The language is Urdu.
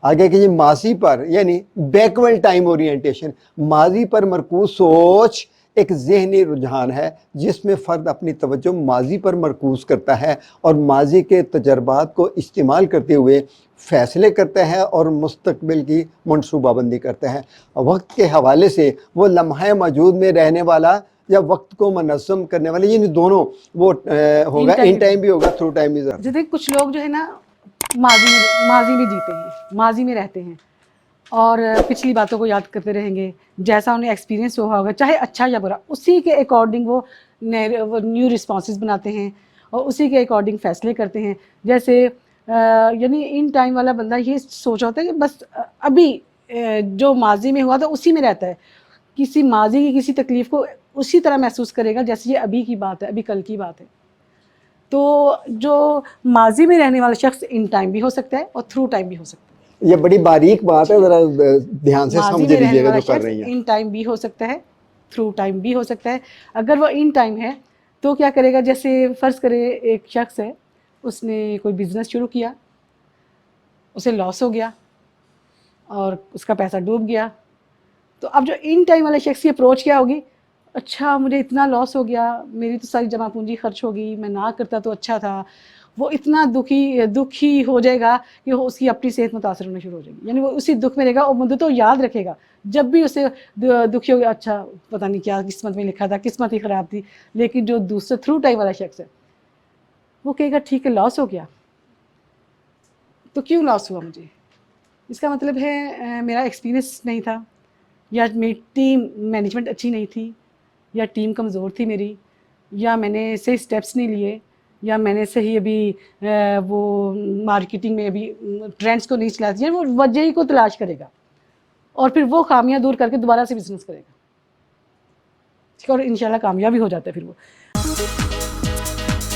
آگے کہ یہ ماضی پر یعنی بیکورڈ ٹائم اورینٹیشن، ماضی پر مرکوز سوچ ایک ذہنی رجحان ہے جس میں فرد اپنی توجہ ماضی پر مرکوز کرتا ہے اور ماضی کے تجربات کو استعمال کرتے ہوئے فیصلے کرتا ہے اور مستقبل کی منصوبہ بندی کرتا ہے۔ وقت کے حوالے سے وہ لمحہ موجود میں رہنے والا یا وقت کو منظم کرنے والے، یعنی دونوں وہ ہوگا، ان ٹائم بھی ہوگا، تھرو ٹائم بھی۔ جیسے کچھ لوگ جو ہے نا ماضی میں جیتے ہیں، ماضی میں رہتے ہیں اور پچھلی باتوں کو یاد کرتے رہیں گے، جیسا انہیں ایکسپیرینس ہوا ہوگا چاہے اچھا یا برا، اسی کے اکارڈنگ وہ نیو رسپانسز بناتے ہیں اور اسی کے اکارڈنگ فیصلے کرتے ہیں۔ جیسے یعنی ان ٹائم والا بندہ یہ سوچ ہوتا ہے کہ بس ابھی جو ماضی میں ہوا تھا اسی میں رہتا ہے، کسی ماضی کی کسی تکلیف کو اسی طرح محسوس کرے گا جیسے یہ ابھی کی بات ہے، ابھی کل کی بات ہے۔ تو جو ماضی میں رہنے والا شخص ان ٹائم بھی ہو سکتا ہے اور تھرو ٹائم بھی ہو سکتا ہے۔ یہ بڑی باریک بات ہے، ذرا دھیان سے ماضی سمجھ میں رہنے لیجیے گا والا جو کر شخص رہی ہیں۔ ان ٹائم بھی ہو سکتا ہے، تھرو ٹائم بھی ہو سکتا ہے۔ اگر وہ ان ٹائم ہے تو کیا کرے گا، جیسے فرض کرے ایک شخص ہے، اس نے کوئی بزنس شروع کیا، اسے لاس ہو گیا اور اس کا پیسہ ڈوب گیا، تو اب جو ان ٹائم والا شخص کی اپروچ کیا ہوگی، اچھا مجھے اتنا لاس ہو گیا، میری تو ساری جمع پونجی خرچ ہو گئی، میں نہ کرتا تو اچھا تھا۔ وہ اتنا دکھی ہو جائے گا کہ اس کی اپنی صحت متاثر ہونا شروع ہو جائے گی، یعنی وہ اسی دکھ میں رہے گا اور مدتوں یاد رکھے گا۔ جب بھی اسے دکھی ہو گیا، اچھا پتہ نہیں کیا قسمت میں لکھا تھا، قسمت ہی خراب تھی۔ لیکن جو دوسرا تھرو ٹائم والا شخص ہے وہ کہے گا ٹھیک ہے لاس ہو گیا تو کیوں لاس ہوا مجھے، اس کا مطلب ہے میرا ایکسپیرینس نہیں تھا، یا میری ٹیم مینجمنٹ اچھی نہیں تھی، یا ٹیم کمزور تھی میری، یا میں نے صحیح اسٹیپس نہیں لیے، یا میں نے صحیح ابھی وہ مارکیٹنگ میں ابھی ٹرینڈس کو نہیں چلا دیا۔ وہ وجہ ہی کو تلاش کرے گا اور پھر وہ خامیاں دور کر کے دوبارہ سے بزنس کرے گا اور انشاءاللہ کامیاب ہی ہو جاتا ہے پھر وہ۔